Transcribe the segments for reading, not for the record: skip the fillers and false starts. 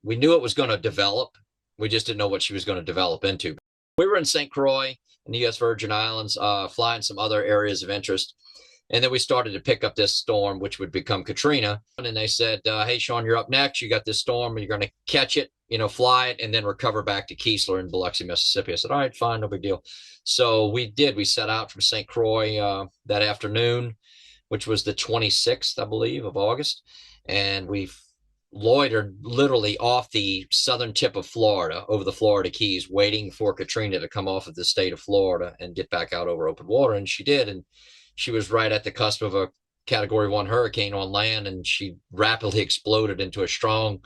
We knew it was going to develop. We just didn't know what she was going to develop into. We were in St. Croix in the U.S. Virgin Islands, flying some other areas of interest. And then we started to pick up this storm, which would become Katrina. And they said, hey, Sean, you're up next. You got this storm, and you're going to catch it, fly it, and then recover back to Keesler in Biloxi, Mississippi. I said, all right, fine, no big deal. So we did. We set out from St. Croix that afternoon, which was the 26th, I believe, of August. And we loitered literally off the southern tip of Florida, over the Florida Keys, waiting for Katrina to come off of the state of Florida and get back out over open water. And she did. And she was right at the cusp of a Category 1 hurricane on land, and she rapidly exploded into a strong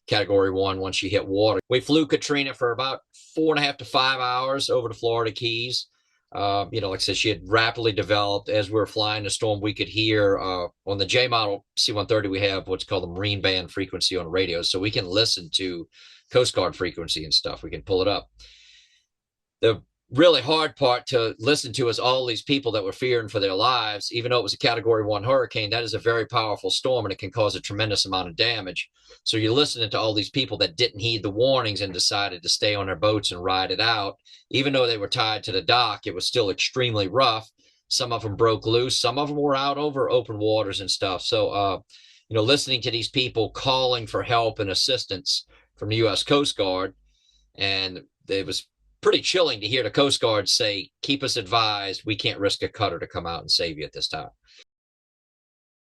Category 1 once she hit water. We flew Katrina for about 4.5 to 5 hours over the Florida Keys. Like I said, she had rapidly developed. As we were flying the storm, we could hear on the J model C-130, we have what's called the Marine band frequency on radios, so we can listen to Coast Guard frequency and stuff. We can pull it up. The really hard part to listen to is all these people that were fearing for their lives. Even though it was a Category 1 hurricane, that is a very powerful storm, and it can cause a tremendous amount of damage. So you're listening to all these people that didn't heed the warnings and decided to stay on their boats and ride it out. Even though they were tied to the dock, it was still extremely rough. Some of them broke loose. Some of them were out over open waters and stuff. So, listening to these people calling for help and assistance from the U.S. Coast Guard, and it was pretty chilling to hear the Coast Guard say, keep us advised. We can't risk a cutter to come out and save you at this time.